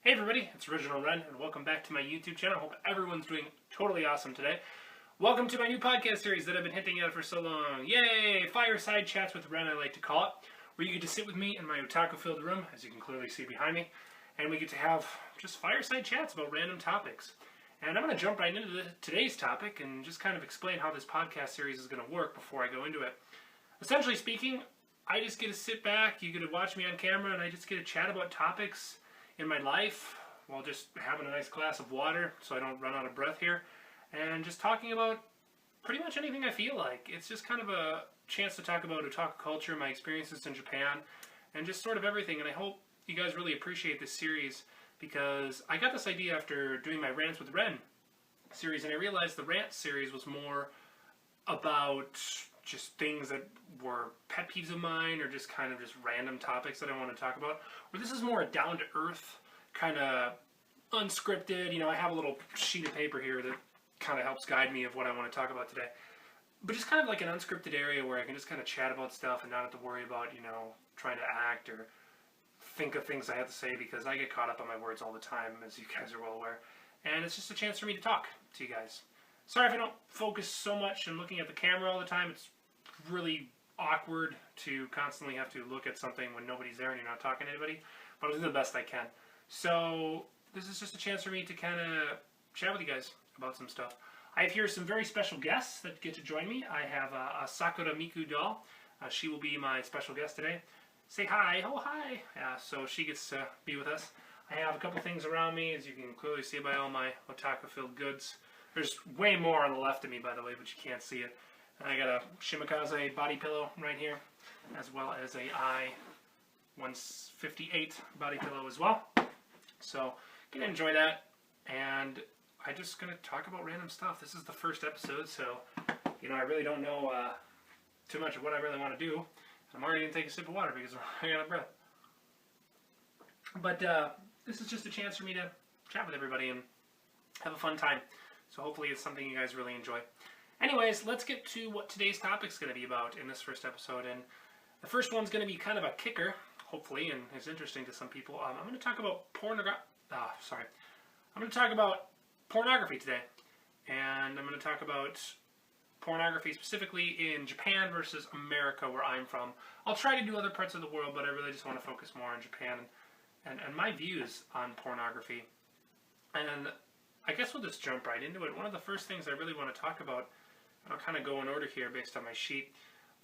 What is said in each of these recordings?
Hey everybody, it's Original Ren, and welcome back to my YouTube channel. Hope everyone's doing totally awesome today. Welcome to my new podcast series that I've been hinting at for so long. Yay! Fireside Chats with Ren, I like to call it, where you get to sit with me in my otaku-filled room, as you can clearly see behind me, and we get to have just fireside chats about random topics. And I'm going to jump right into today's topic and just kind of explain how this podcast series is going to work before I go into it. Essentially speaking, I just get to sit back, you get to watch me on camera, and I just get to chat about topics in my life while just having a nice glass of water so I don't run out of breath here, and just talking about pretty much anything I feel like. It's just kind of a chance to talk about otaku culture, my experiences in Japan, and just sort of everything. And I hope you guys really appreciate this series because I got this idea after doing my Rants with Ren series, and I realized the Rant series was more about just things that were pet peeves of mine or just kind of just random topics that I want to talk about. Where this is more a down-to-earth, kind of unscripted, I have a little sheet of paper here that kind of helps guide me of what I want to talk about today. But just kind of like an unscripted area where I can just kind of chat about stuff and not have to worry about, trying to act or think of things I have to say because I get caught up on my words all the time, as you guys are well aware. And it's just a chance for me to talk to you guys. Sorry if I don't focus so much on looking at the camera all the time. It's really awkward to constantly have to look at something when nobody's there and you're not talking to anybody, but I'll do the best I can. So this is just a chance for me to kind of chat with you guys about some stuff. I have here some very special guests that get to join me. I have a Sakura Miku doll. She will be my special guest today. Say hi. Oh, hi. So she gets to be with us. I have a couple things around me, as you can clearly see by all my otaku-filled goods. There's way more on the left of me, by the way, but you can't see it. I got a Shimakaze body pillow right here, as well as a I-158 body pillow as well. So, gonna enjoy that, and I'm just gonna talk about random stuff. This is the first episode, so, I really don't know too much of what I really want to do. I'm already gonna take a sip of water because I'm out of breath. But this is just a chance for me to chat with everybody and have a fun time. So hopefully it's something you guys really enjoy. Anyways, let's get to what today's topic's going to be about in this first episode. And the first one's going to be kind of a kicker, hopefully, and is interesting to some people. I'm going to talk about I'm going to talk about pornography today. And I'm going to talk about pornography specifically in Japan versus America, where I'm from. I'll try to do other parts of the world, but I really just want to focus more on Japan and my views on pornography. And I guess we'll just jump right into it. One of the first things I really want to talk about, and I'll kind of go in order here based on my sheet,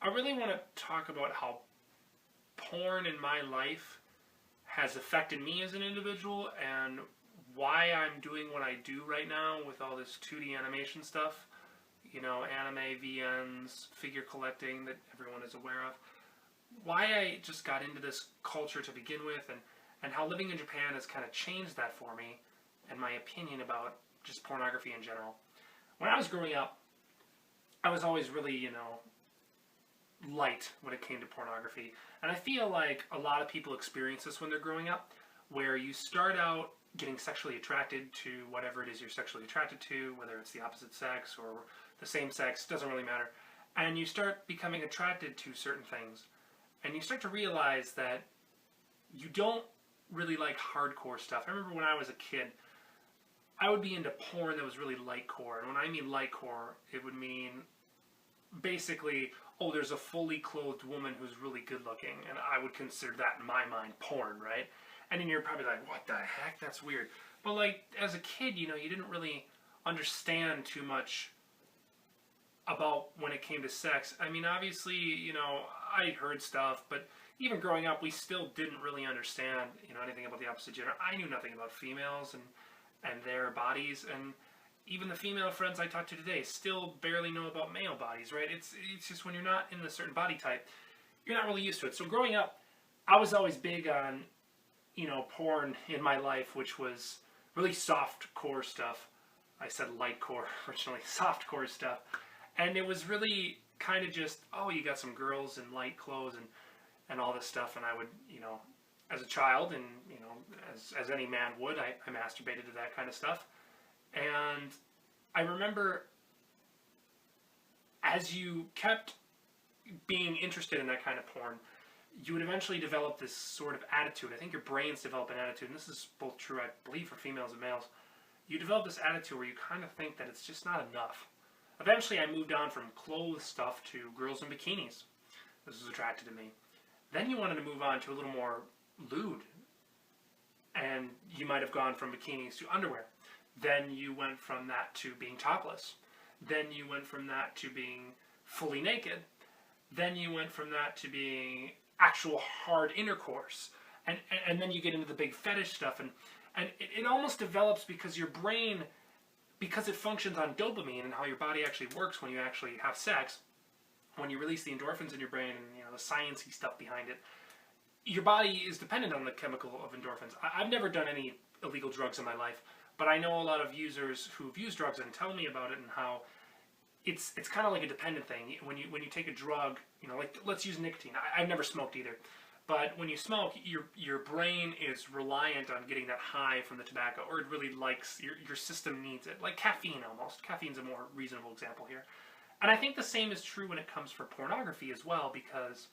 I really want to talk about how porn in my life has affected me as an individual and why I'm doing what I do right now with all this 2D animation stuff, anime, VNs, figure collecting that everyone is aware of. Why I just got into this culture to begin with, and how living in Japan has kind of changed that for me and my opinion about just pornography in general. When I was growing up, I was always really, light when it came to pornography. And I feel like a lot of people experience this when they're growing up, where you start out getting sexually attracted to whatever it is you're sexually attracted to, whether it's the opposite sex or the same sex, doesn't really matter. And you start becoming attracted to certain things. And you start to realize that you don't really like hardcore stuff. I remember when I was a kid, I would be into porn that was really lightcore. And when I mean lightcore, it would mean basically, there's a fully clothed woman who's really good looking. And I would consider that, in my mind, porn, right? And then you're probably like, what the heck? That's weird. But like, as a kid, you didn't really understand too much about when it came to sex. I mean, obviously, I heard stuff, but even growing up, we still didn't really understand, anything about the opposite gender. I knew nothing about females and their bodies, and even the female friends I talk to today still barely know about male bodies, right? It's just when you're not in a certain body type, you're not really used to it. So growing up, I was always big on, porn in my life, which was really soft core stuff. I said light core originally, soft core stuff. And it was really kind of just, you got some girls in light clothes and all this stuff, and I would, as a child, and, as any man would, I masturbated to that kind of stuff. And I remember as you kept being interested in that kind of porn, you would eventually develop this sort of attitude. I think your brains develop an attitude, and this is both true, I believe, for females and males. You develop this attitude where you kind of think that it's just not enough. Eventually, I moved on from clothes stuff to girls in bikinis. This was attracted to me. Then you wanted to move on to a little more lewd, and you might have gone from bikinis to underwear. Then you went from that to being topless. Then you went from that to being fully naked. Then you went from that to being actual hard intercourse. And then you get into the big fetish stuff. And it almost develops because your brain, because it functions on dopamine and how your body actually works when you actually have sex, when you release the endorphins in your brain and the sciencey stuff behind it, your body is dependent on the chemical of endorphins. I've never done any illegal drugs in my life, but I know a lot of users who've used drugs and tell me about it and how it's kind of like a dependent thing. When you take a drug, like let's use nicotine. I've never smoked either, but when you smoke, your brain is reliant on getting that high from the tobacco, or it really likes your system needs it, like caffeine almost. Caffeine's a more reasonable example here, and I think the same is true when it comes for pornography as well, because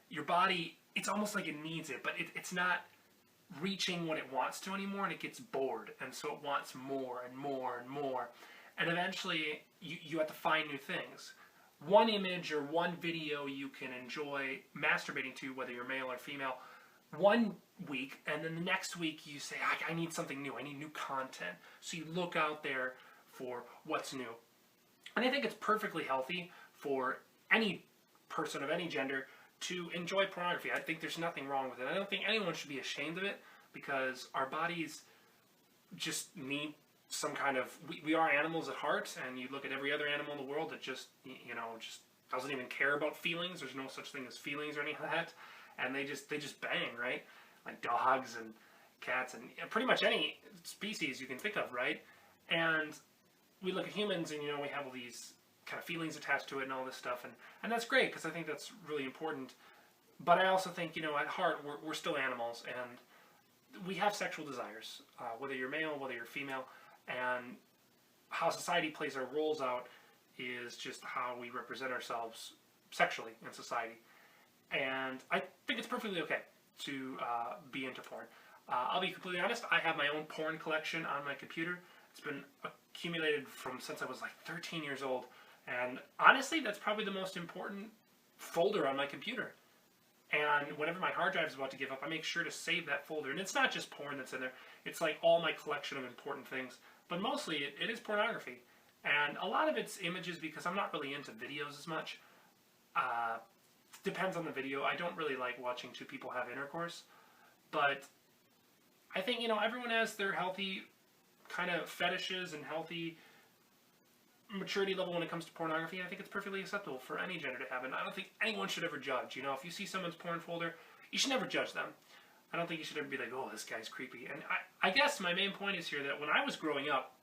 your body, it's almost like it needs it, but it's not reaching what it wants to anymore, and it gets bored, and so it wants more and more and more. And eventually, you have to find new things. One image or one video you can enjoy masturbating to, whether you're male or female, one week, and then the next week you say, I need something new. I need new content. So you look out there for what's new. And I think it's perfectly healthy for any person of any gender to enjoy pornography. I think there's nothing wrong with it. I don't think anyone should be ashamed of it, because our bodies just need some kind of, we are animals at heart, and you look at every other animal in the world that just doesn't even care about feelings. There's no such thing as feelings or any of that, and they just bang, right? Like dogs and cats and pretty much any species you can think of, right? And we look at humans, and we have all these kind of feelings attached to it and all this stuff, and that's great, because I think that's really important. But I also think, at heart, we're still animals, and we have sexual desires, whether you're male, whether you're female. And how society plays our roles out is just how we represent ourselves sexually in society. And I think it's perfectly okay to be into porn. I'll be completely honest, I have my own porn collection on my computer. It's been accumulated from since I was like 13 years old. And honestly, that's probably the most important folder on my computer. And whenever my hard drive is about to give up, I make sure to save that folder. And it's not just porn that's in there. It's like all my collection of important things. But mostly, it is pornography. And a lot of it's images, because I'm not really into videos as much. Depends on the video. I don't really like watching two people have intercourse. But I think, everyone has their healthy kind of fetishes and healthy maturity level when it comes to pornography. I think it's perfectly acceptable for any gender to have, and I don't think anyone should ever judge. If you see someone's porn folder, you should never judge them. I don't think you should ever be like, oh, this guy's creepy. And I guess my main point is here that when I was growing up,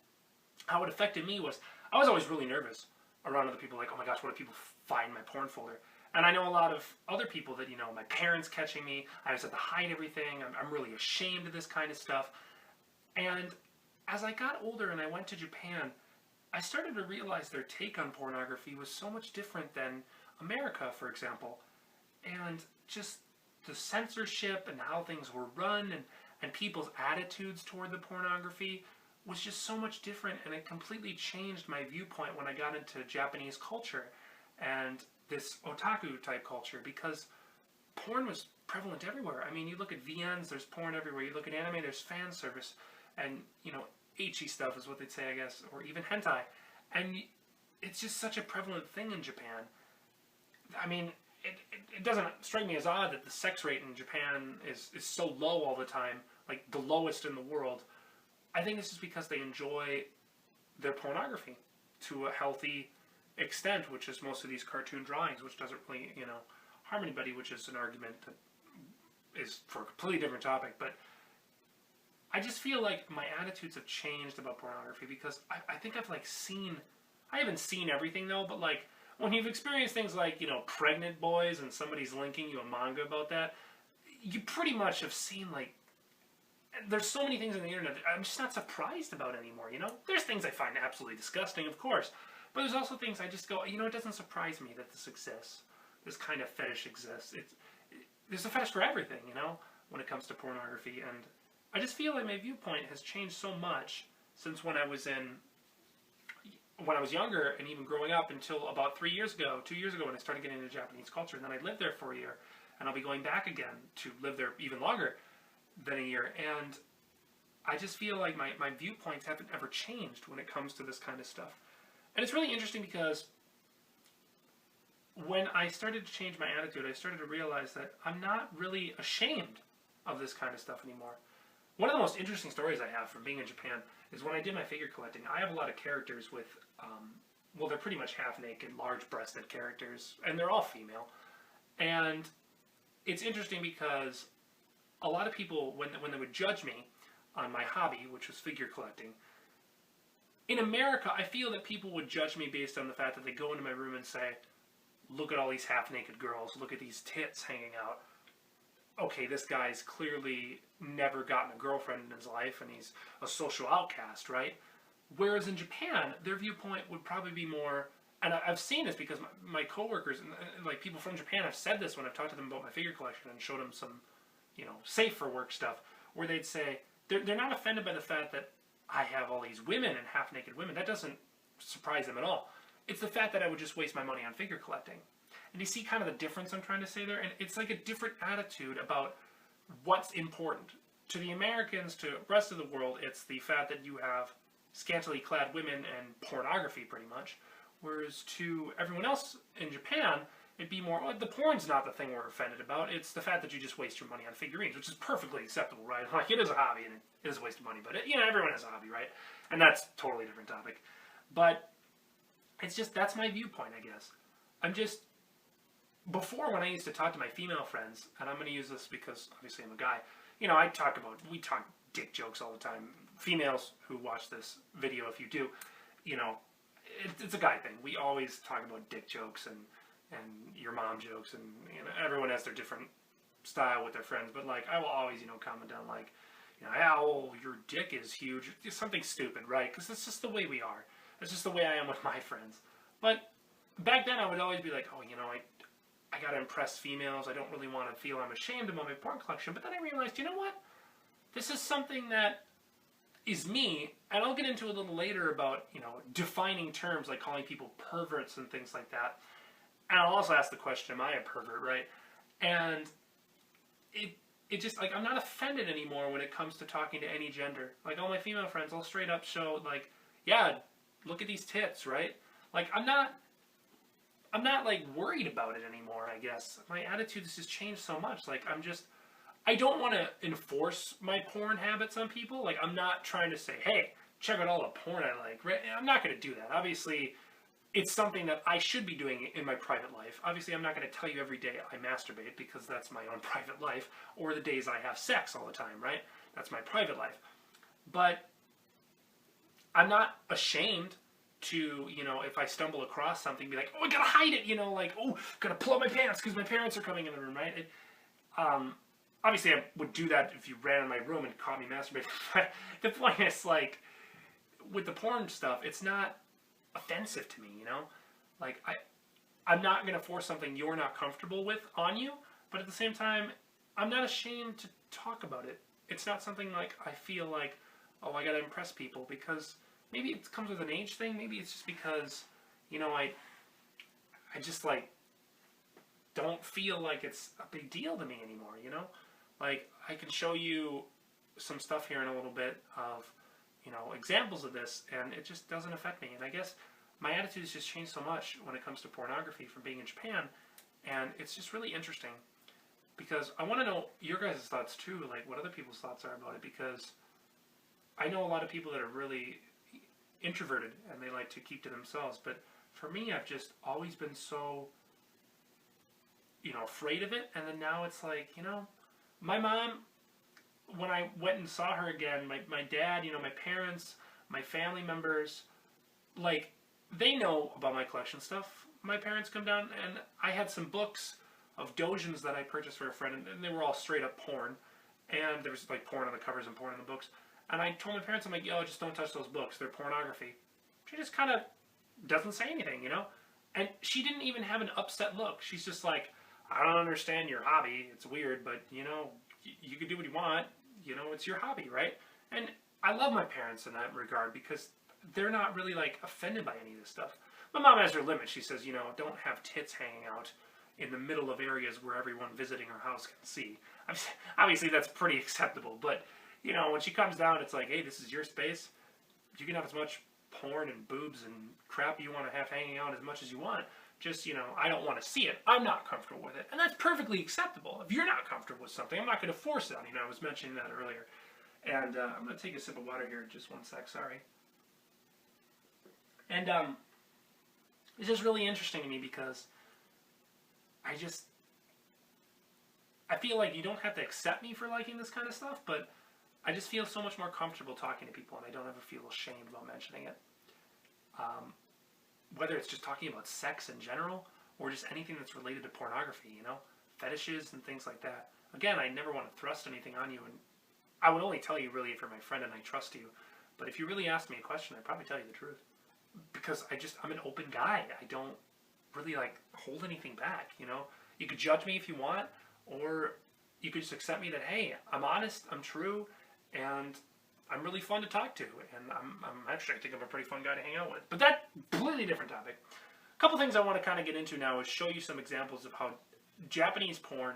how it affected me was I was always really nervous around other people, like, oh my gosh, what if people find my porn folder? And I know a lot of other people that, my parents catching me, I just have to hide everything, I'm really ashamed of this kind of stuff. And as I got older and I went to Japan, I started to realize their take on pornography was so much different than America, for example. And just the censorship and how things were run and people's attitudes toward the pornography was just so much different, and it completely changed my viewpoint when I got into Japanese culture and this otaku type culture, because porn was prevalent everywhere. I mean, you look at VNs, there's porn everywhere. You look at anime, there's fan service. And, ecchi stuff is what they'd say, I guess, or even hentai. And it's just such a prevalent thing in Japan. I mean, it doesn't strike me as odd that the sex rate in Japan is so low all the time, like the lowest in the world. I think this is because they enjoy their pornography to a healthy extent, which is most of these cartoon drawings, which doesn't really, harm anybody, which is an argument that is for a completely different topic. But I just feel like my attitudes have changed about pornography, because I think I haven't seen everything though, but like when you've experienced things like, pregnant boys and somebody's linking you a manga about that, you pretty much have seen like, there's so many things on the internet that I'm just not surprised about anymore, There's things I find absolutely disgusting, of course, but there's also things I just go, it doesn't surprise me that this exists. This kind of fetish exists. there's a fetish for everything, you know, when it comes to pornography. And I just feel like my viewpoint has changed so much since when I was younger, and even growing up until about 2 years ago, when I started getting into Japanese culture. And then I lived there for a year, and I'll be going back again to live there even longer than a year. And I just feel like my viewpoints haven't ever changed when it comes to this kind of stuff. And it's really interesting because when I started to change my attitude, I started to realize that I'm not really ashamed of this kind of stuff anymore. One of the most interesting stories I have from being in Japan is when I did my figure collecting. I have a lot of characters with, well, they're pretty much half-naked, large-breasted characters, and they're all female. And it's interesting because a lot of people, when they would judge me on my hobby, which was figure collecting, in America, I feel that people would judge me based on the fact that they go into my room and say, look at all these half-naked girls, look at these tits hanging out. Okay, this guy's clearly never gotten a girlfriend in his life, and he's a social outcast, right? Whereas in Japan, their viewpoint would probably be more, and I've seen this because my coworkers and like people from Japan have said this when I've talked to them about my figure collection and showed them some, you know, safe for work stuff, where they'd say they're not offended by the fact that I have all these women and half-naked women. That doesn't surprise them at all. It's the fact that I would just waste my money on figure collecting. And you see kind of the difference I'm trying to say there? And it's like a different attitude about what's important. To the Americans, to the rest of the world, it's the fact that you have scantily clad women and pornography, pretty much. Whereas to everyone else in Japan, it'd be more, well, the porn's not the thing we're offended about. It's the fact that you just waste your money on figurines, which is perfectly acceptable, right? Like, it is a hobby, and it is a waste of money. But, you know, everyone has a hobby, right? And that's a totally different topic. But it's just, that's my viewpoint, I guess. I'm just, before, when I used to talk to my female friends, and I'm going to use this because obviously I'm a guy, you know, we talk dick jokes all the time. Females who watch this video, if you do, you know, it's a guy thing. We always talk about dick jokes and your mom jokes, and, you know, everyone has their different style with their friends, but, like, I will always, you know, comment on, like, you know, oh, your dick is huge. It's something stupid, right? Because that's just the way we are. That's just the way I am with my friends. But back then I would always be like, oh, you know, I gotta impress females. I don't really want to feel I'm ashamed about my porn collection. But then I realized, you know what? This is something that is me, and I'll get into a little later about, you know, defining terms like calling people perverts and things like that. And I'll also ask the question, am I a pervert, right? And it just, like, I'm not offended anymore when it comes to talking to any gender. Like, all my female friends, I'll straight up show, like, yeah, look at these tits, right? Like, I'm not, like, worried about it anymore, I guess. My attitude has just changed so much. Like, I don't want to enforce my porn habits on people. Like, I'm not trying to say, hey, check out all the porn I like, right? I'm not going to do that. Obviously, it's something that I should be doing in my private life. Obviously, I'm not going to tell you every day I masturbate because that's my own private life, or the days I have sex all the time, right? That's my private life. But I'm not ashamed to, you know, if I stumble across something, be like, oh, I gotta hide it, you know, like, oh, gotta pull up my pants because my parents are coming in the room, right? Obviously, I would do that if you ran in my room and caught me masturbating. But the point is, like, with the porn stuff, it's not offensive to me, you know? Like, I'm not going to force something you're not comfortable with on you, but at the same time, I'm not ashamed to talk about it. It's not something like I feel like, oh, I got to impress people, because maybe it comes with an age thing. Maybe it's just because, you know, I just, like, don't feel like it's a big deal to me anymore, you know? Like, I can show you some stuff here in a little bit of, you know, examples of this, and it just doesn't affect me. And I guess my attitude has just changed so much when it comes to pornography from being in Japan, and it's just really interesting, because I want to know your guys' thoughts too, like what other people's thoughts are about it, because I know a lot of people that are really introverted and they like to keep to themselves, but for me, I've just always been so, you know, afraid of it, and then now it's like, you know, my mom, when I went and saw her again, my dad, you know, my parents, my family members, like, they know about my collection stuff. My parents come down, and I had some books of doujins that I purchased for a friend, and they were all straight up porn, and there was, like, porn on the covers and porn on the books, and I told my parents, I'm like, yo, just don't touch those books, they're pornography. She just kind of doesn't say anything, you know, and she didn't even have an upset look. She's just like, I don't understand your hobby. It's weird, but, you know, you can do what you want. You know, it's your hobby, right? And I love my parents in that regard because they're not really, like, offended by any of this stuff. My mom has her limits. She says, you know, don't have tits hanging out in the middle of areas where everyone visiting her house can see. Obviously, that's pretty acceptable, but, you know, when she comes down, it's like, hey, this is your space. You can have as much porn and boobs and crap you want to have hanging out as much as you want. Just, you know, I don't want to see it. I'm not comfortable with it. And that's perfectly acceptable. If you're not comfortable with something, I'm not going to force it on you. I was mentioning that earlier. And I'm going to take a sip of water here. Just one sec. Sorry. And it's just really interesting to me because I feel like you don't have to accept me for liking this kind of stuff, but I just feel so much more comfortable talking to people, and I don't ever feel ashamed about mentioning it. Whether it's just talking about sex in general, or just anything that's related to pornography, you know, fetishes and things like that. Again, I never want to thrust anything on you, and I would only tell you really if you're my friend and I trust you. But if you really ask me a question, I'd probably tell you the truth. Because I'm an open guy. I don't really, like, hold anything back, you know. You could judge me if you want, or you could just accept me that, hey, I'm honest, I'm true, and I'm really fun to talk to, and I think I'm a pretty fun guy to hang out with. But that's a completely different topic. A couple things I want to kind of get into now is show you some examples of how Japanese porn,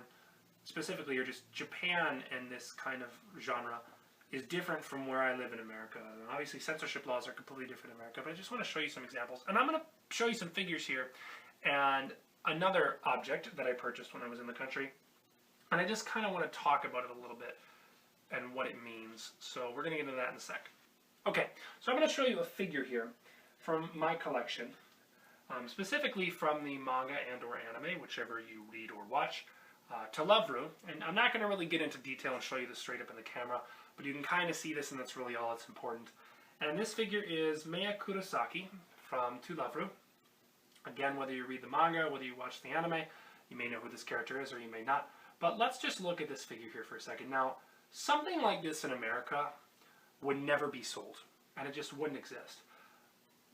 specifically, or just Japan and this kind of genre, is different from where I live in America. And obviously, censorship laws are completely different in America, but I just want to show you some examples. And I'm going to show you some figures here, and another object that I purchased when I was in the country. And I just kind of want to talk about it a little bit and what it means. So we're going to get into that in a sec. Okay, so I'm going to show you a figure here from my collection, specifically from the manga and or anime, whichever you read or watch, to Lovru. And I'm not going to really get into detail and show you this straight up in the camera, but you can kind of see this, and that's really all that's important. And this figure is Maya Kurosaki from To Lovru. Again, whether you read the manga, whether you watch the anime, you may know who this character is or you may not. But let's just look at this figure here for a second. Now, something like this in America would never be sold, and it just wouldn't exist.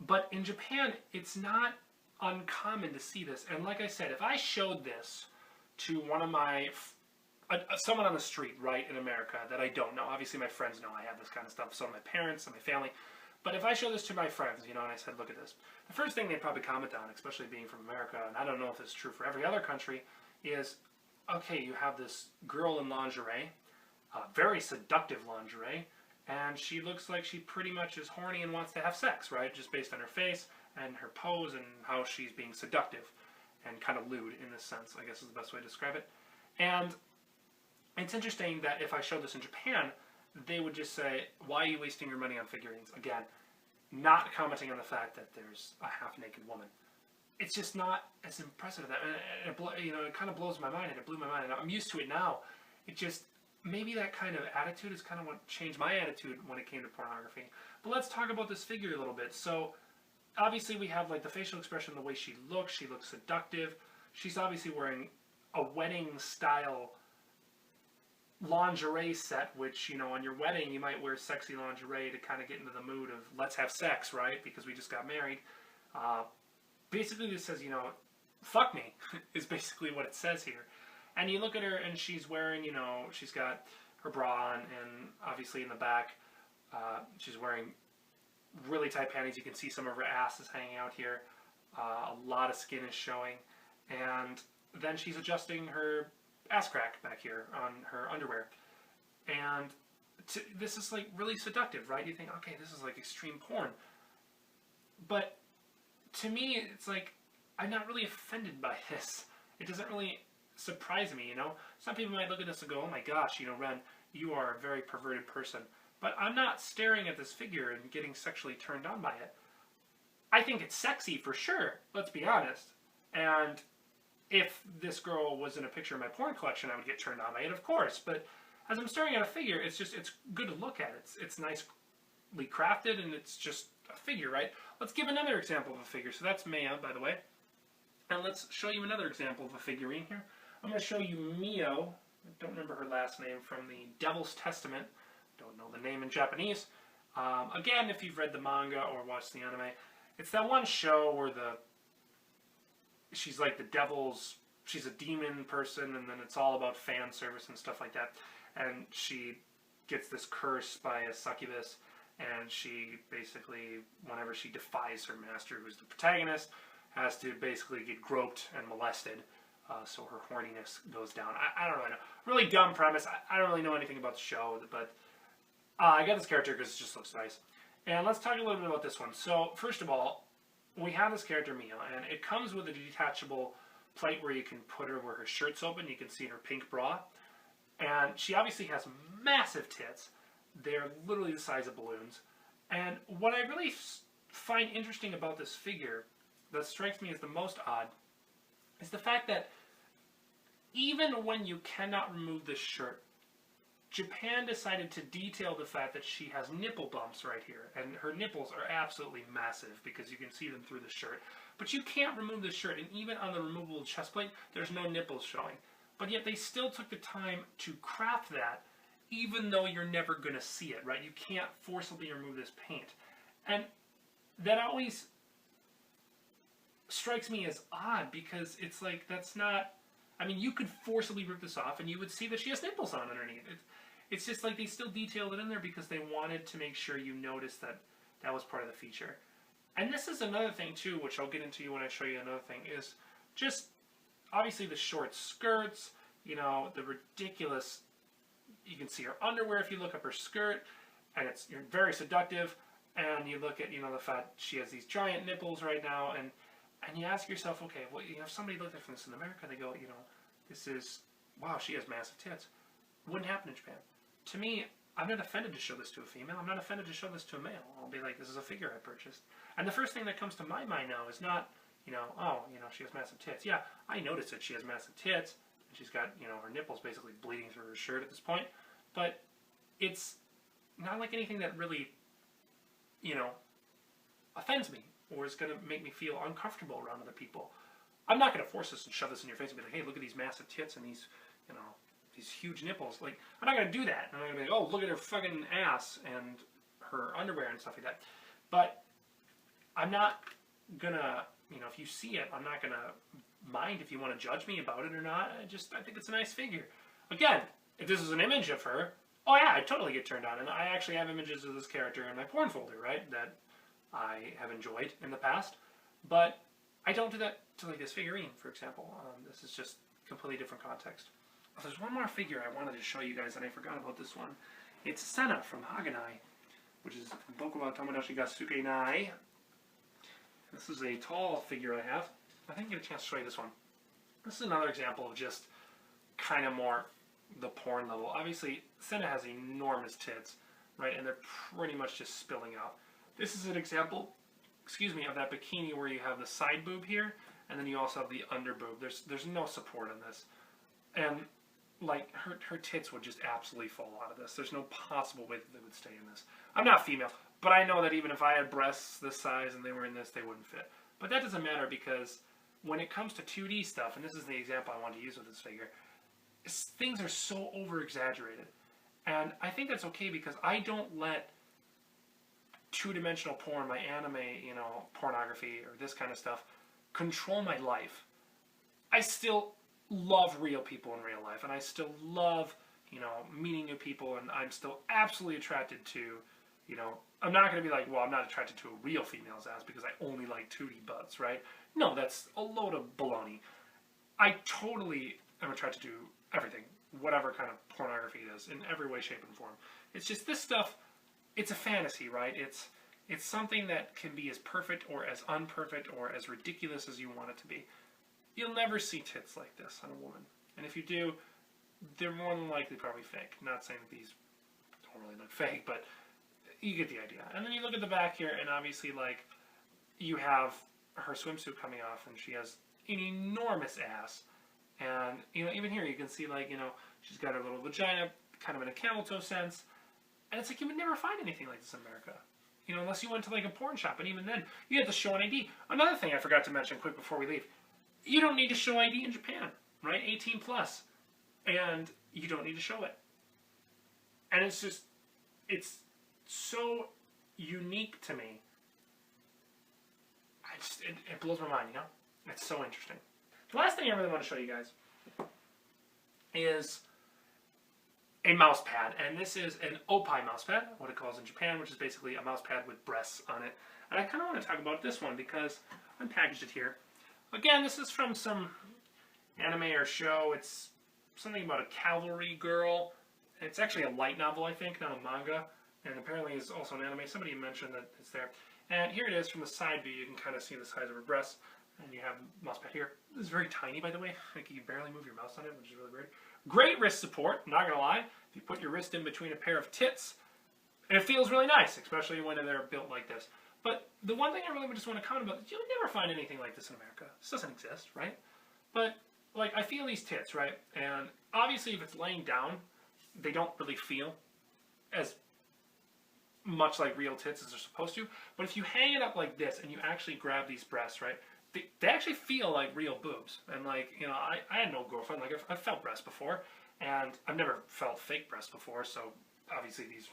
But in Japan, it's not uncommon to see this. And like I said, if I showed this to one of my, someone on the street, right, in America that I don't know, obviously my friends know I have this kind of stuff, so do my parents and my family. But if I show this to my friends, you know, and I said, look at this, the first thing they'd probably comment on, especially being from America, and I don't know if this is true for every other country, is, okay, you have this girl in lingerie, very seductive lingerie, and she looks like she pretty much is horny and wants to have sex, right? Just based on her face and her pose and how she's being seductive and kind of lewd in this sense, I guess is the best way to describe it. And it's interesting that if I showed this in Japan, they would just say, why are you wasting your money on figurines? Again, not commenting on the fact that there's a half-naked woman. It's just not as impressive as that. And it, you know, it kind of blows my mind, and it blew my mind. And I'm used to it now. It just, maybe that kind of attitude is kind of what changed my attitude when it came to pornography. But let's talk about this figure a little bit. So, obviously we have like the facial expression, the way she looks seductive. She's obviously wearing a wedding-style lingerie set, which, you know, on your wedding you might wear sexy lingerie to kind of get into the mood of let's have sex, right? Because we just got married. Basically this says, you know, fuck me, is basically what it says here. And you look at her and she's wearing, you know, she's got her bra on, and obviously in the back she's wearing really tight panties. You can see some of her ass is hanging out here. A lot of skin is showing. And then she's adjusting her ass crack back here on her underwear. And this is like really seductive, right? You think, okay, this is like extreme porn. But to me, it's like, I'm not really offended by this. It doesn't really surprise me, you know? Some people might look at this and go, oh my gosh, you know, Ren, you are a very perverted person. But I'm not staring at this figure and getting sexually turned on by it. I think it's sexy for sure, let's be honest. And if this girl was in a picture of my porn collection, I would get turned on by it, of course. But as I'm staring at a figure, it's just, it's good to look at. It's nicely crafted, and it's just a figure, right? Let's give another example of a figure. So that's Maya, by the way. And let's show you another example of a figurine here. I'm going to show you Mio. I don't remember her last name, from the Devil's Testament. Don't know the name in Japanese. Again, if you've read the manga or watched the anime, it's that one show where she's like the devil's she's a demon person, and then it's all about fan service and stuff like that. And she gets this curse by a succubus, and she basically, whenever she defies her master, who's the protagonist, has to basically get groped and molested, so her horniness goes down. I don't really know. Really dumb premise. I don't really know anything about the show, but I got this character because it just looks nice. And let's talk a little bit about this one. So, first of all, we have this character, Mia, and it comes with a detachable plate where you can put her where her shirt's open. You can see her pink bra. And she obviously has massive tits. They're literally the size of balloons. And what I really find interesting about this figure, that strikes me as the most odd, is the fact that even when you cannot remove this shirt, Japan decided to detail the fact that she has nipple bumps right here. And her nipples are absolutely massive because you can see them through the shirt. But you can't remove the shirt, and even on the removable chest plate, there's no nipples showing. But yet they still took the time to craft that, even though you're never going to see it, right? You can't forcibly remove this paint. And that always strikes me as odd, because it's like, that's not... I mean, you could forcibly rip this off, and you would see that she has nipples on underneath. It's just like they still detailed it in there because they wanted to make sure you noticed that that was part of the feature. And this is another thing, too, which I'll get into when I show you another thing, is just, obviously, the short skirts, you know, the ridiculous... You can see her underwear if you look up her skirt, and it's very seductive. And you look at, you know, the fact she has these giant nipples right now, and you ask yourself, okay, well, you know, if somebody looked at this in America, they go, you know, this is, wow, she has massive tits. Wouldn't happen in Japan. To me, I'm not offended to show this to a female. I'm not offended to show this to a male. I'll be like, this is a figure I purchased. And the first thing that comes to my mind now is not, you know, oh, you know, she has massive tits. Yeah, I noticed that she has massive tits, and she's got, you know, her nipples basically bleeding through her shirt at this point. But it's not like anything that really, you know, offends me or is going to make me feel uncomfortable around other people. I'm not going to force this and shove this in your face and be like, hey, look at these massive tits and these, you know, these huge nipples. Like, I'm not going to do that. I'm not going to be like, oh, look at her fucking ass and her underwear and stuff like that. But I'm not going to, you know, if you see it, I'm not going to mind if you want to judge me about it or not. I think it's a nice figure. Again, if this is an image of her, oh yeah, I'd totally get turned on. And I actually have images of this character in my porn folder, right, that I have enjoyed in the past. But I don't do that to like this figurine, for example. This is just completely different context. There's one more figure I wanted to show you guys, and I forgot about this one. It's Senna from Haganai, which is Boku wa Tomodachi ga Suke Nai. This is a tall figure I have. I didn't get a chance to show you this one. This is another example of just kind of more the porn level. Obviously, Senna has enormous tits, right, and they're pretty much just spilling out. This is an example, excuse me, of that bikini where you have the side boob here, and then you also have the under boob. There's no support on this. And like her tits would just absolutely fall out of this. There's no possible way that they would stay in this. I'm not female, but I know that even if I had breasts this size and they were in this, they wouldn't fit. But that doesn't matter, because when it comes to 2D stuff, and this is the example I want to use with this figure, things are so over-exaggerated. And I think that's okay, because I don't let two-dimensional porn, my anime, you know, pornography, or this kind of stuff, control my life. I still love real people in real life, and I still love, you know, meeting new people, and I'm still absolutely attracted to, you know, I'm not going to be like, well, I'm not attracted to a real female's ass because I only like 2D butts, right? No, that's a load of baloney. I totally am attracted to everything, whatever kind of pornography it is, in every way, shape, and form. It's just this stuff, it's a fantasy, right? It's something that can be as perfect or as unperfect or as ridiculous as you want it to be. You'll never see tits like this on a woman. And if you do, they're more than likely probably fake. Not saying that these don't really look fake, but you get the idea. And then you look at the back here, and obviously, like, you have her swimsuit coming off, and she has an enormous ass. And, you know, even here you can see, like, you know, she's got her little vagina, kind of in a camel toe sense. And it's like you would never find anything like this in America. You know, unless you went to, like, a porn shop. And even then, you had to show an ID. Another thing I forgot to mention quick before we leave. You don't need to show ID in Japan, right? 18 plus. And you don't need to show it. And it's just, it's so unique to me. It blows my mind, you know? It's so interesting. The last thing I really want to show you guys is a mouse pad, and this is an opai mouse pad, what it calls in Japan, which is basically a mouse pad with breasts on it. And I kind of want to talk about this one because I unpackaged it here. Again, this is from some anime or show. It's something about a cavalry girl. It's actually a light novel, I think, not a manga, and apparently is also an anime. Somebody mentioned that it's there. And here it is from the side view. You can kind of see the size of her breasts, and you have a mouse pad here. This is very tiny, by the way. Like, you barely move your mouse on it, which is really weird. Great wrist support, I'm not going to lie. If you put your wrist in between a pair of tits, and it feels really nice, especially when they're built like this. But the one thing I really just want to comment about is you'll never find anything like this in America. This doesn't exist, right? But, like, I feel these tits, right? And obviously if it's laying down, they don't really feel as much like real tits as they're supposed to. But if you hang it up like this and you actually grab these breasts, right, they actually feel like real boobs. And, like, you know, I had no girlfriend. Like, I've felt breasts before, and I've never felt fake breasts before, so obviously these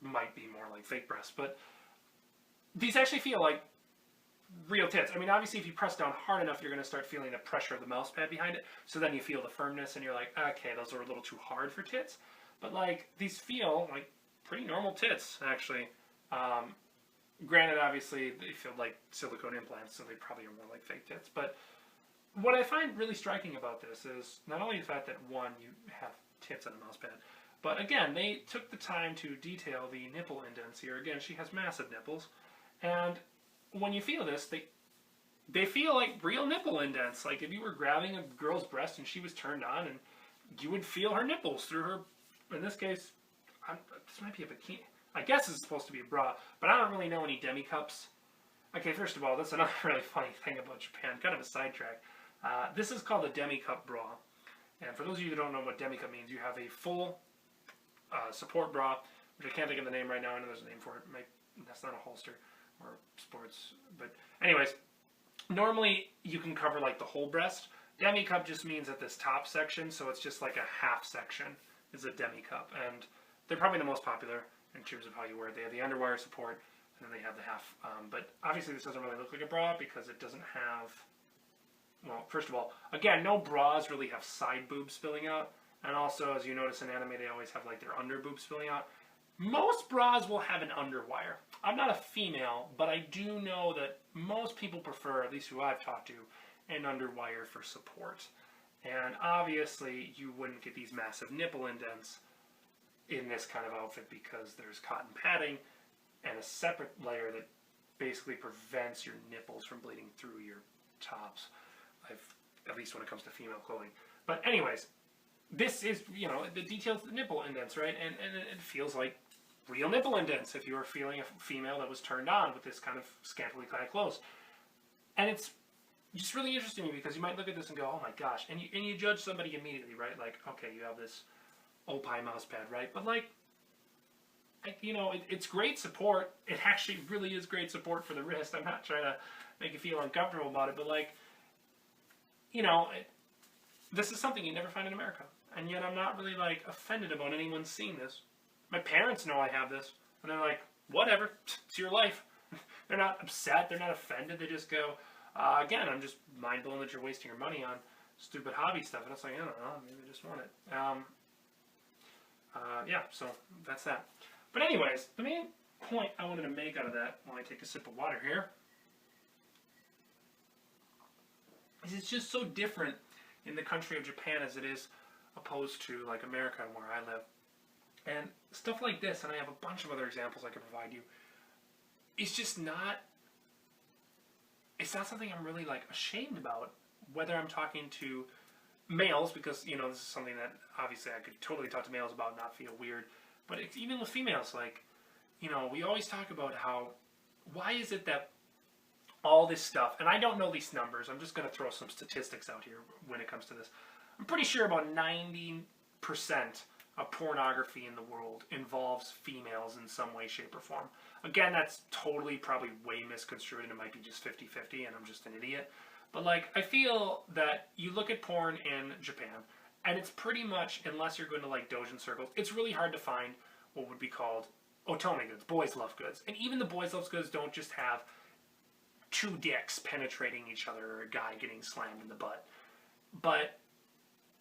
might be more like fake breasts. But these actually feel like real tits. I mean, obviously if you press down hard enough, you're going to start feeling the pressure of the mouse pad behind it. So then you feel the firmness, and you're like, okay, those are a little too hard for tits. But, like, these feel like pretty normal tits, actually. Granted, obviously, they feel like silicone implants, so they probably are more like fake tits. But what I find really striking about this is not only the fact that, one, you have tits on a mouse pad, but, again, they took the time to detail the nipple indents here. Again, she has massive nipples. And when you feel this, they feel like real nipple indents. Like, if you were grabbing a girl's breast and she was turned on, and you would feel her nipples through her, in this case, this might be a bikini. I guess it's supposed to be a bra, but I don't really know any demi-cups. Okay, first of all, that's another really funny thing about Japan, kind of a sidetrack. This is called a demi-cup bra. And for those of you who don't know what demi-cup means, you have a full support bra, which I can't think of the name right now. I know there's a name for it. That's not a holster or sports. But anyways, normally you can cover like the whole breast. Demi-cup just means at this top section, so it's just like a half section is a demi-cup. And they're probably the most popular in terms of how you wear it. They have the underwire support, and then they have the half. But obviously this doesn't really look like a bra because it doesn't have, well, first of all, again, no bras really have side boobs spilling out. And also, as you notice in anime, they always have like their under boobs spilling out. Most bras will have an underwire. I'm not a female, but I do know that most people prefer, at least who I've talked to, an underwire for support. And obviously, you wouldn't get these massive nipple indents in this kind of outfit because there's cotton padding and a separate layer that basically prevents your nipples from bleeding through your tops, at least when it comes to female clothing. But anyways, this is, you know, the details of the nipple indents, right? And it feels like real nipple indents if you were feeling a female that was turned on with this kind of scantily clad clothes. And it's just really interesting to me because you might look at this and go, oh my gosh, and you judge somebody immediately, right? Like, okay, you have this opai mouse pad, right? But like, you know, it's great support. It actually really is great support for the wrist. I'm not trying to make you feel uncomfortable about it, but like, you know, this is something you never find in America. And yet I'm not really like offended about anyone seeing this. My parents know I have this, and they're like, whatever, it's your life. They're not upset, they're not offended, they just go, again, I'm just mind blown that you're wasting your money on stupid hobby stuff. And it's like, I don't know, maybe I just want it. Yeah, so that's that. But anyways, the main point I wanted to make out of that while I take a sip of water here is it's just so different in the country of Japan as it is opposed to like America and where I live. And stuff like this, and I have a bunch of other examples I could provide you, it's just not, it's not something I'm really like ashamed about, whether I'm talking to males, because, you know, this is something that obviously I could totally talk to males about and not feel weird, but it's, even with females, like, you know, we always talk about how, why is it that all this stuff, and I don't know these numbers, I'm just going to throw some statistics out here when it comes to this. I'm pretty sure about 90% of pornography in the world involves females in some way, shape, or form. Again, that's totally probably way misconstrued, and it might be just 50-50, and I'm just an idiot. But like, I feel that you look at porn in Japan, and it's pretty much, unless you're going to like doujin circles, it's really hard to find what would be called otome goods, boys love goods. And even the boys love goods don't just have two dicks penetrating each other or a guy getting slammed in the butt. But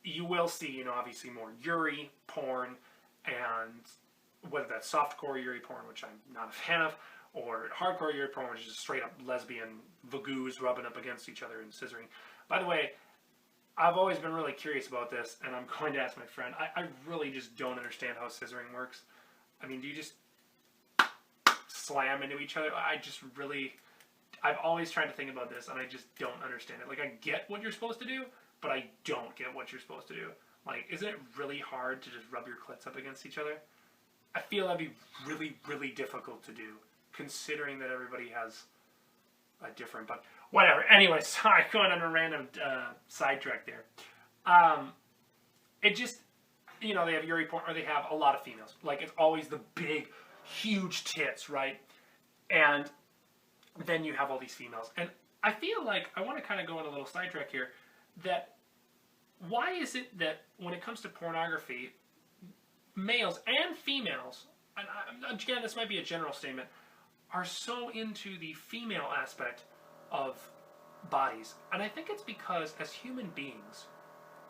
you will see, you know, obviously more Yuri porn, and whether that's softcore Yuri porn, which I'm not a fan of, or hardcore Yuri porn, which is just straight up lesbian vagoos rubbing up against each other and scissoring. By the way, I've always been really curious about this, and I'm going to ask my friend. I really just don't understand how scissoring works. I mean, do you just slam into each other? I've always tried to think about this, and I just don't understand it. Like, I get what you're supposed to do, but I don't get what you're supposed to do. Like, isn't it really hard to just rub your clits up against each other? I feel that'd be really, really difficult to do, considering that everybody has a different, but whatever. Anyway, sorry, going on a random sidetrack there. It just, you know, they have Yuri porn, or they have a lot of females. Like, it's always the big, huge tits, right? And then you have all these females. And I feel like, I want to kind of go on a little sidetrack here, that why is it that when it comes to pornography, males and females, and again, this might be a general statement, are so into the female aspect of bodies? And I think it's because as human beings,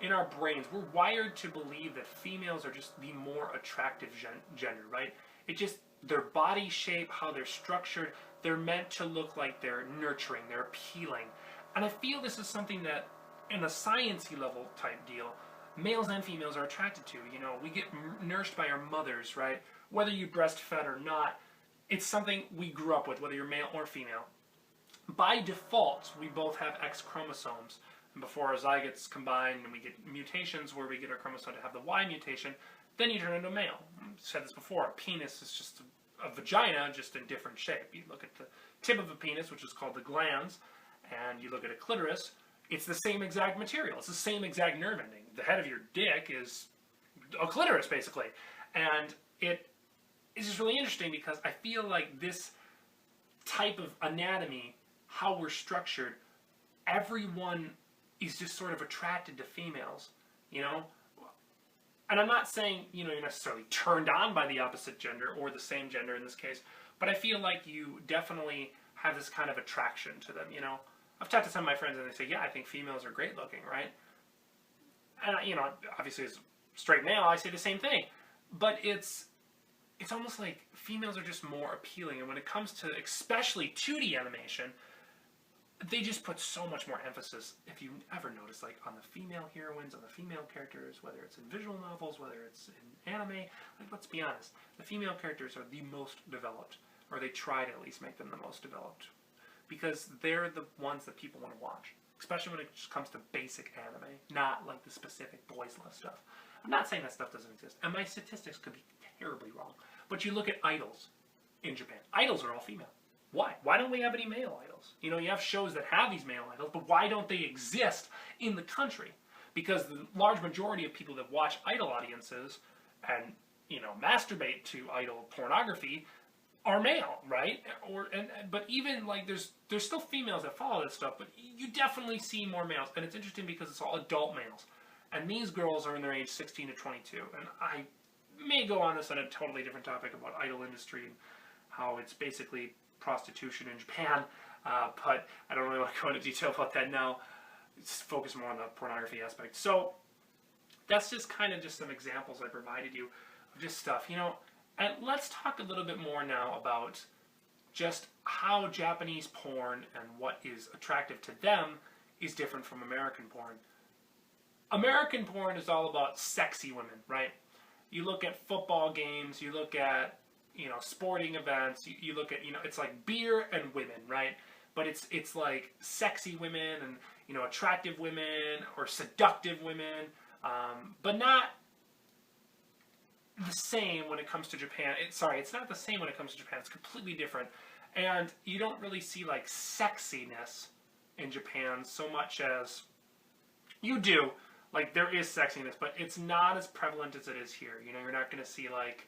in our brains, we're wired to believe that females are just the more attractive gender, right? It just, their body shape, how they're structured, they're meant to look like they're nurturing, they're appealing. And I feel this is something that, in a sciencey level type deal, males and females are attracted to. You know, we get nursed by our mothers, right? Whether you breastfed or not, it's something we grew up with, whether you're male or female. By default, we both have X chromosomes. And before our zygotes combine and we get mutations where we get our chromosome to have the Y mutation, then you turn into a male. I've said this before, a penis is just a vagina, just in different shape. You look at the tip of a penis, which is called the glans, and you look at a clitoris, it's the same exact material. It's the same exact nerve ending. The head of your dick is a clitoris, basically. And it is just really interesting because I feel like this type of anatomy, how we're structured, everyone is just sort of attracted to females, you know? And I'm not saying, you know, you're necessarily turned on by the opposite gender or the same gender in this case, but I feel like you definitely have this kind of attraction to them, you know? I've talked to some of my friends and they say, yeah, I think females are great looking, right? And, you know, obviously as a straight male, I say the same thing. But it's almost like females are just more appealing. And when it comes to especially 2D animation, they just put so much more emphasis, if you ever notice, like on the female heroines, on the female characters, whether it's in visual novels, whether it's in anime. Like, let's be honest, the female characters are the most developed, or they try to at least make them the most developed, because they're the ones that people want to watch, especially when it just comes to basic anime, not like the specific boys love stuff. I'm not saying that stuff doesn't exist, and my statistics could be terribly wrong, but you look at idols in Japan. Idols are all female. Why? Why don't we have any male idols? You know, you have shows that have these male idols, but why don't they exist in the country? Because the large majority of people that watch idol audiences and, you know, masturbate to idol pornography are male, right? But even like there's still females that follow this stuff, but you definitely see more males, and it's interesting because it's all adult males, and these girls are in their age 16 to 22. And I may go on this on a totally different topic about idol industry and how it's basically prostitution in Japan, but I don't really want to go into detail about that now. Just focus more on the pornography aspect. So that's just kind of just some examples I provided you of just stuff, you know. And let's talk a little bit more now about just how Japanese porn and what is attractive to them is different from American porn. American porn is all about sexy women, right? You look at football games, you look at, you know, sporting events, you look at, you know, it's like beer and women, right? But it's like sexy women and, you know, attractive women or seductive women, but not the same when it comes to Japan. It's not the same when it comes to Japan. It's completely different. And you don't really see like sexiness in Japan so much as you do. Like, there is sexiness, but it's not as prevalent as it is here. You know, you're not going to see like,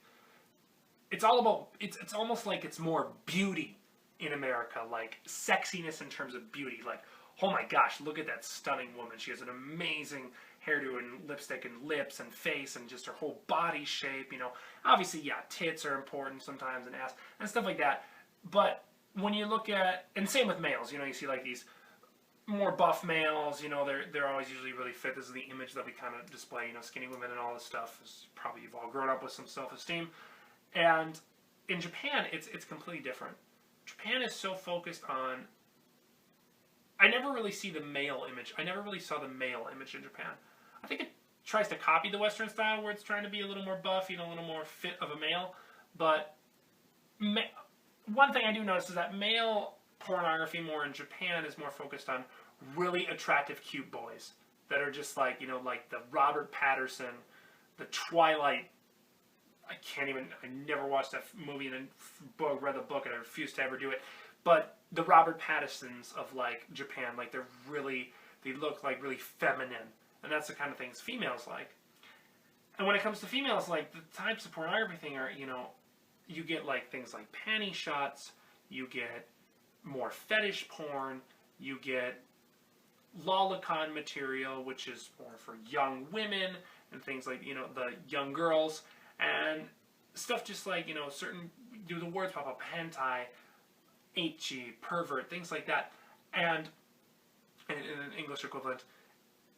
it's all about, it's almost like it's more beauty in America, like sexiness in terms of beauty. Like, oh my gosh, look at that stunning woman. She has an amazing hairdo and lipstick and lips and face and just her whole body shape, you know. Obviously, yeah, tits are important sometimes and ass and stuff like that. But when you look at, and same with males, you know, you see like these more buff males, they're always usually really fit. This is the image that we kind of display. Skinny women and all this stuff is probably you've all grown up with some self-esteem. And in Japan, it's completely different. Japan is so focused on. I never really see the male image. I never really saw the male image in Japan. I think it tries to copy the Western style, where it's trying to be a little more buff, a little more fit of a male. But one thing I do notice is that male pornography more in Japan is more focused on really attractive, cute boys that are just like, like the Robert Patterson, the Twilight. I never watched that movie and read the book, and I refuse to ever do it. But the Robert Pattinsons of like Japan, like they look like really feminine, and that's the kind of things females like. And when it comes to females, like the types of pornography thing are, you get like things like panty shots, you get more fetish porn, you get lolicon material, which is more for young women and things like, the young girls, and stuff just like, certain, the words pop up, hentai, ecchi, pervert, things like that, and in an English equivalent.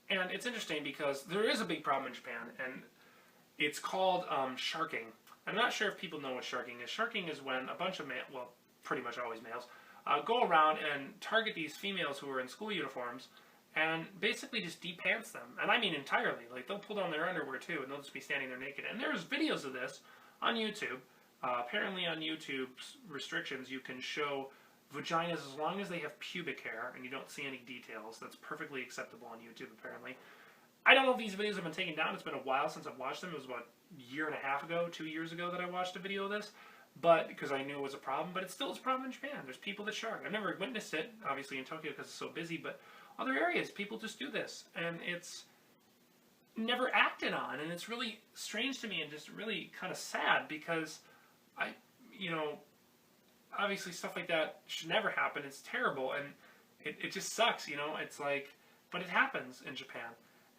And it's interesting because there is a big problem in Japan, and it's called sharking. I'm not sure if people know what sharking is. Sharking is when a bunch of pretty much always males, go around and target these females who are in school uniforms and basically just de-pants them. And I mean entirely. Like, they'll pull down their underwear too, and they'll just be standing there naked. And there's videos of this on YouTube. Apparently on YouTube's restrictions, you can show vaginas as long as they have pubic hair and you don't see any details. That's perfectly acceptable on YouTube, apparently. I don't know if these videos have been taken down. It's been a while since I've watched them. It was about a year and a half ago, 2 years ago that I watched a video of this. But because I knew it was a problem, but it still is a problem in Japan. There's people that shark. I've never witnessed it, obviously in Tokyo because it's so busy, but other areas, people just do this. And it's never acted on. And it's really strange to me and just really kind of sad because obviously stuff like that should never happen. It's terrible, and it just sucks, It's like, but it happens in Japan.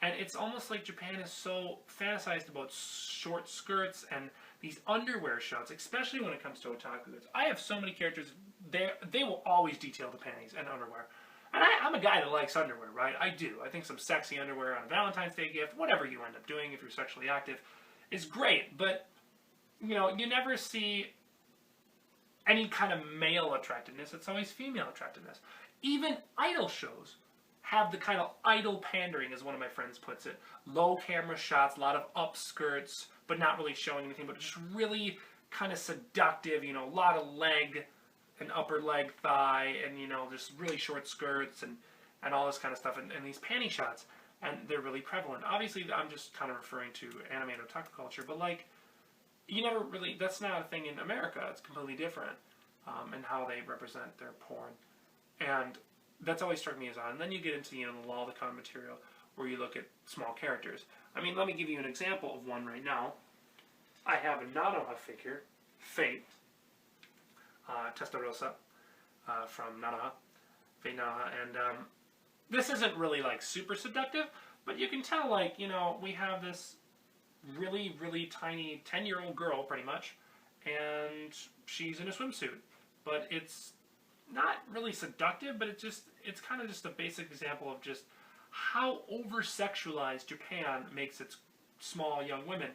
And it's almost like Japan is so fantasized about short skirts and these underwear shots, especially when it comes to otaku goods. I have so many characters, they will always detail the panties and underwear. And I'm a guy that likes underwear, right? I do. I think some sexy underwear on a Valentine's Day gift, whatever you end up doing if you're sexually active, is great. But, you never see any kind of male attractiveness. It's always female attractiveness. Even idol shows have the kind of idol pandering, as one of my friends puts it. Low camera shots, a lot of upskirts, but not really showing anything, but just really kind of seductive, a lot of leg and upper leg thigh, and, just really short skirts and all this kind of stuff, and these panty shots. And they're really prevalent. Obviously, I'm just kind of referring to anime and otaku culture, but like, you never really, that's not a thing in America. It's completely different in how they represent their porn. And that's always struck me as odd. And then you get into, the lolicon material where you look at small characters. I mean, let me give you an example of one right now. I have a Nanoha figure, Fate, Testarossa, from Nanoha, Fate Nanoha, and this isn't really, like, super seductive, but you can tell, like, we have this really, really tiny 10-year-old girl, pretty much, and she's in a swimsuit. But it's not really seductive, but it's kind of just a basic example of just how over-sexualized Japan makes its small young women.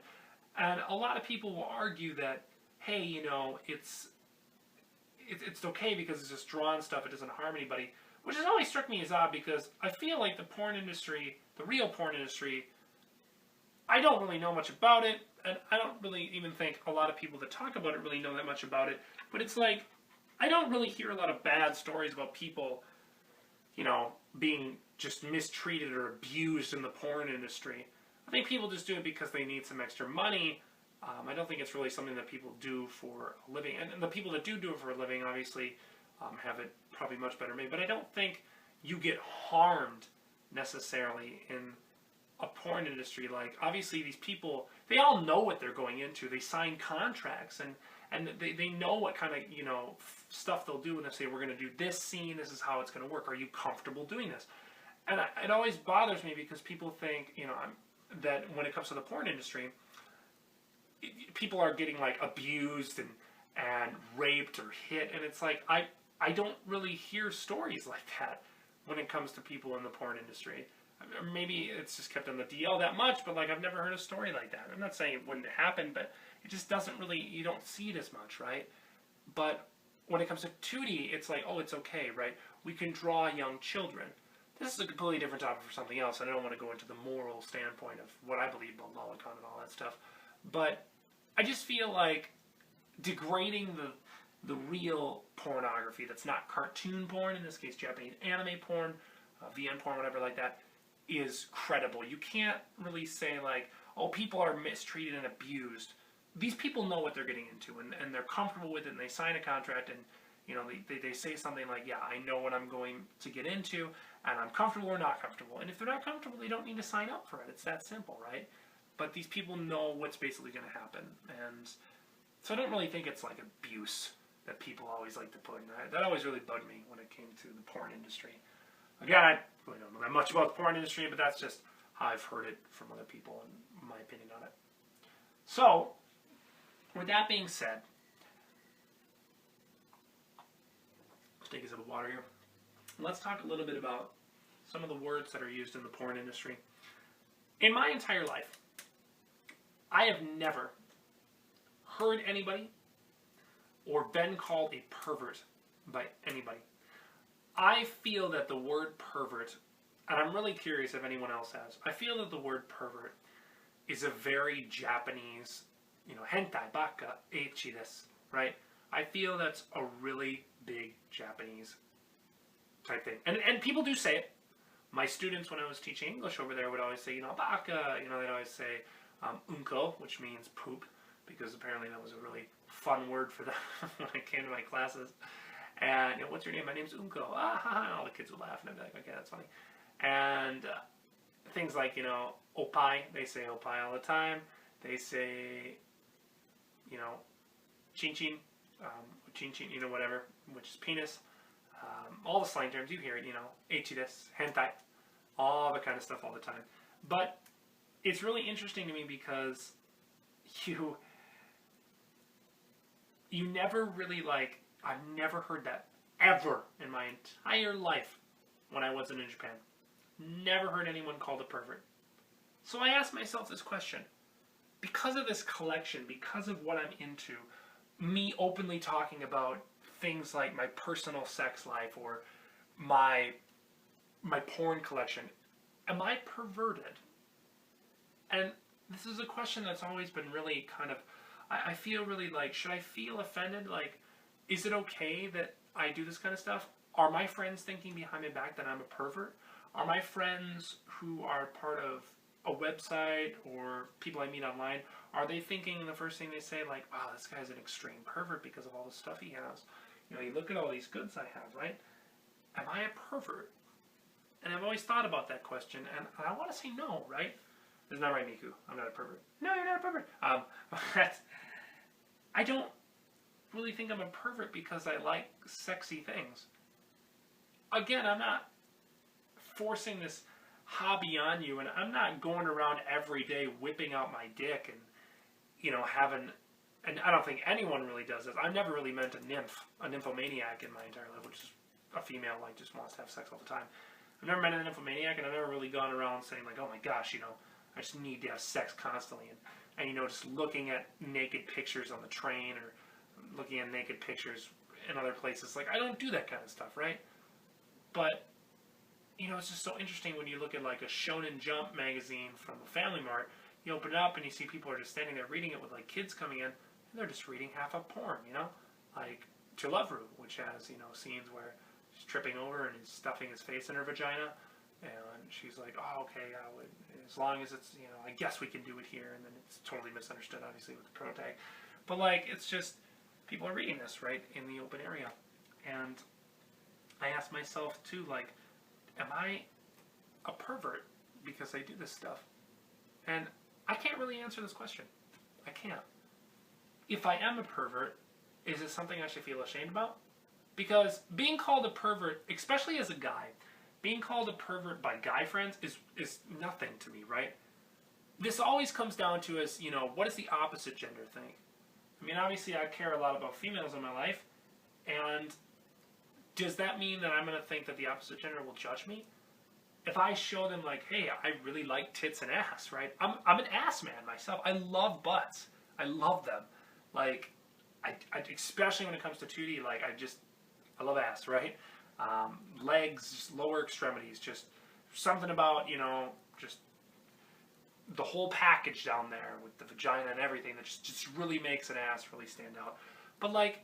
And a lot of people will argue that, hey, it's okay because it's just drawn stuff, it doesn't harm anybody, which has always struck me as odd because I feel like the porn industry, the real porn industry, I don't really know much about it, and I don't really even think a lot of people that talk about it really know that much about it, but it's like, I don't really hear a lot of bad stories about people, being just mistreated or abused in the porn industry. I think people just do it because they need some extra money. I don't think it's really something that people do for a living. And the people that do it for a living, obviously, have it probably much better made. But I don't think you get harmed necessarily in a porn industry. Like, obviously, these people, they all know what they're going into. They sign contracts, and they know what kind of, stuff they'll do when they say, we're going to do this scene, this is how it's going to work. Are you comfortable doing this? And it always bothers me because people think, that when it comes to the porn industry, people are getting, like, abused and raped or hit. And it's like, I don't really hear stories like that. when it comes to people in the porn industry. Maybe it's just kept on the DL that much, but like I've never heard a story like that. I'm not saying it wouldn't happen, but it just doesn't really, you don't see it as much, right? But when it comes to 2D, it's like, oh, it's okay, right? We can draw young children. This is a completely different topic for something else. I don't want to go into the moral standpoint of what I believe about lolicon and all that stuff. But I just feel like degrading the real pornography that's not cartoon porn, in this case Japanese anime porn, VN porn, whatever like that, is credible. You can't really say like, oh, people are mistreated and abused. These people know what they're getting into, and they're comfortable with it, and they sign a contract, and you know they say something like, yeah, I know what I'm going to get into, and I'm comfortable or not comfortable. And if they're not comfortable, they don't need to sign up for it. It's that simple, right? But these people know what's basically going to happen, and so I don't really think it's like abuse that people always like to put in. That always really bugged me when it came to the porn industry. Again, I really don't know that much about the porn industry, but that's just how I've heard it from other people and my opinion on it. So, with that being said, let's take a sip of water here. Let's talk a little bit about some of the words that are used in the porn industry. In my entire life, I have never heard anybody or been called a pervert by anybody. I feel that the word pervert, and I'm really curious if anyone else has, I feel that the word pervert is a very Japanese, hentai, baka, ecchi desu, right? I feel that's a really big Japanese type thing. And people do say it. My students, when I was teaching English over there, would always say, baka, they'd always say unko, which means poop, because apparently that was a really fun word for them when I came to my classes. And, what's your name? My name's Unko. Ah, ha, ha. And all the kids would laugh, and I'd be like, okay, that's funny. And things like, opai, they say opai all the time. They say, chin-chin, chin-chin, whatever, which is penis. All the slang terms, you hear it, ecchi desu, hentai, all the kind of stuff all the time. But it's really interesting to me because you never really, I've never heard that ever in my entire life when I wasn't in Japan. Never heard anyone called a pervert. So I asked myself this question. Because of this collection, because of what I'm into, me openly talking about things like my personal sex life or my porn collection, am I perverted? And this is a question that's always been really kind of, I feel really like, should I feel offended? Like, is it okay that I do this kind of stuff? Are my friends thinking behind my back that I'm a pervert? Are my friends who are part of a website or people I meet online, are they thinking the first thing they say like, wow, this guy's an extreme pervert because of all the stuff he has? You look at all these goods I have, right? Am I a pervert? And I've always thought about that question, and I want to say no, right? Isn't that right, Miku? I'm not a pervert. No, you're not a pervert. I don't really think I'm a pervert because I like sexy things. Again, I'm not forcing this hobby on you, and I'm not going around every day whipping out my dick and, having, and I don't think anyone really does this. I've never really met a nymphomaniac in my entire life, which is a female, just wants to have sex all the time. I've never met a nymphomaniac, and I've never really gone around saying like, oh my gosh, I just need to have sex constantly, and just looking at naked pictures on the train or looking at naked pictures in other places. Like, I don't do that kind of stuff, right? But, it's just so interesting when you look at like a Shonen Jump magazine from the Family Mart. You open it up and you see people are just standing there reading it with like kids coming in, and they're just reading half of porn, like To Love Ru, which has, scenes where she's tripping over and he's stuffing his face in her vagina, and she's like, oh, okay, as long as it's, I guess we can do it here, and then it's totally misunderstood, obviously, with the protag. But like, it's just, people are reading this, right, in the open area. And I ask myself, too, like, am I a pervert because I do this stuff? And I can't really answer this question. I can't. If I am a pervert, is it something I should feel ashamed about? Because being called a pervert, especially as a guy, being called a pervert by guy friends is nothing to me, right? This always comes down to is, what does the opposite gender think? I mean, obviously I care a lot about females in my life, and does that mean that I'm going to think that the opposite gender will judge me? If I show them, like, hey, I really like tits and ass, right? I'm an ass man myself. I love butts. I love them. Like, I especially when it comes to 2D, like, I love ass, right? Legs, just lower extremities, just something about, you know, just the whole package down there with the vagina and everything that just really makes an ass really stand out. But, like,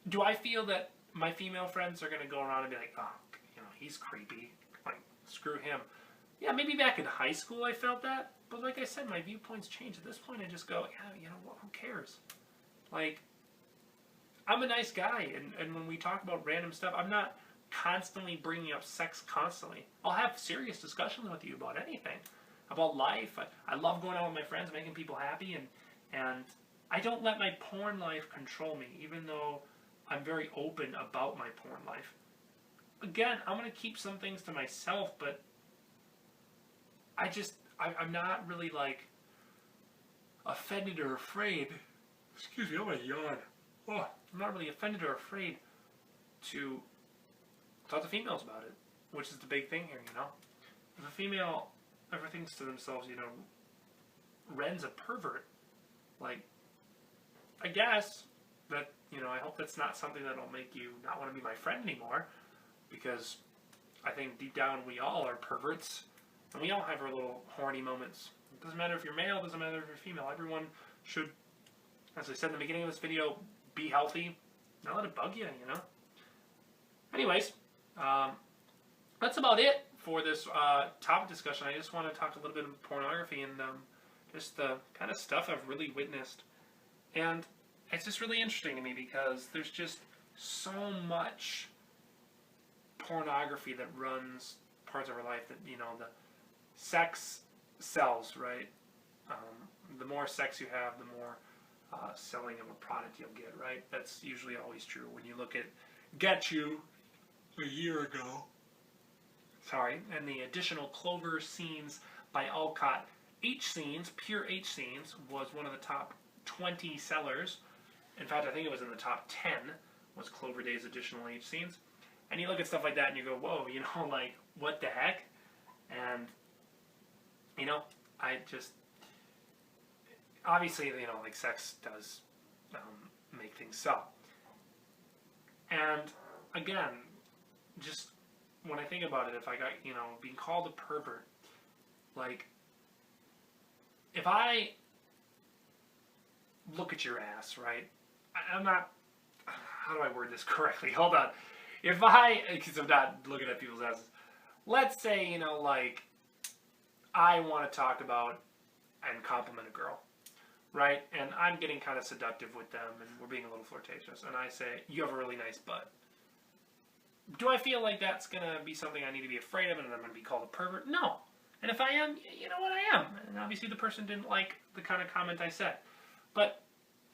do I feel that my female friends are going to go around and be like, oh, you know, he's creepy. Like, screw him. Yeah, maybe back in high school I felt that. But like I said, my viewpoints change. At this point, I just go, yeah, you know what, who cares? Like, I'm a nice guy. And when we talk about random stuff, I'm not constantly bringing up sex constantly. I'll have serious discussions with you about anything. About life. I love going out with my friends, making people happy. And I don't let my porn life control me, even though I'm very open about my porn life. Again, I'm going to keep some things to myself, but I'm not really, like, offended or afraid. Excuse me, I'm going to yawn. Oh, I'm not really offended or afraid to talk to females about it, which is the big thing here, you know? If a female ever thinks to themselves, you know, Ren's a pervert, like, I guess that, you know, I hope that's not something that'll make you not want to be my friend anymore, because I think deep down we all are perverts, and we all have our little horny moments. It doesn't matter if you're male, it doesn't matter if you're female. Everyone should, as I said in the beginning of this video, be healthy, not let it bug you, you know? Anyways, that's about it for this topic discussion. I just want to talk a little bit of pornography and just the kind of stuff I've really witnessed. And it's just really interesting to me because there's just so much pornography that runs parts of our life that, you know, the sex sells, right? The more sex you have, the more selling of a product you'll get, right? That's usually always true. When you look at Get You a year ago, and the additional Clover scenes by Alcott, H scenes, pure H scenes, was one of the top 20 sellers. In fact, I think it was in the top 10, was Clover Day's additional H scenes. And you look at stuff like that and you go, whoa, you know, like, what the heck? And, you know, I just, obviously, you know, like, sex does make things sell. And, again, just when I think about it, if I got, you know, being called a pervert, like, if I look at your ass, right, I'm not, how do I word this correctly? Hold on. If because I'm not looking at people's asses, let's say, you know, like, I want to talk about and compliment a girl, right? And I'm getting kind of seductive with them, and we're being a little flirtatious, and I say, you have a really nice butt. Do I feel like that's going to be something I need to be afraid of and I'm going to be called a pervert? No. And if I am, you know what, I am. And obviously the person didn't like the kind of comment I said. But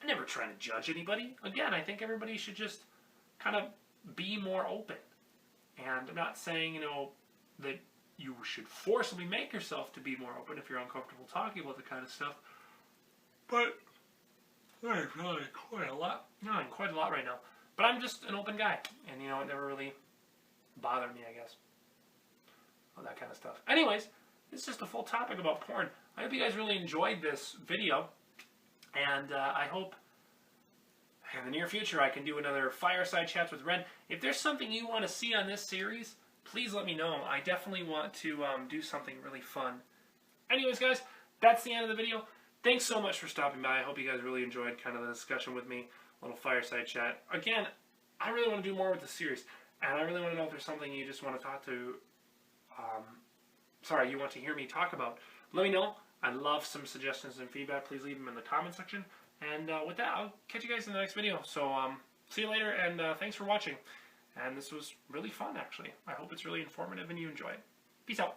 I'm never trying to judge anybody. Again, I think everybody should just kind of be more open. And I'm not saying, you know, that you should forcibly make yourself to be more open if you're uncomfortable talking about the kind of stuff. But I'm really quite a lot. No, I'm quite a lot right now. But I'm just an open guy. And, you know, it never really bothered me, I guess. All that kind of stuff. Anyways, it's just a full topic about porn. I hope you guys really enjoyed this video. And I hope in the near future I can do another Fireside Chats with Ren. If there's something you want to see on this series, please let me know. I definitely want to do something really fun. Anyways, guys, that's the end of the video. Thanks so much for stopping by. I hope you guys really enjoyed kind of the discussion with me. A little fireside chat. Again, I really want to do more with this series. And I really want to know if there's something you just want to talk to, you want to hear me talk about. Let me know. I'd love some suggestions and feedback. Please leave them in the comment section. And with that, I'll catch you guys in the next video. So, see you later, and thanks for watching. And this was really fun, actually. I hope it's really informative and you enjoy it. Peace out.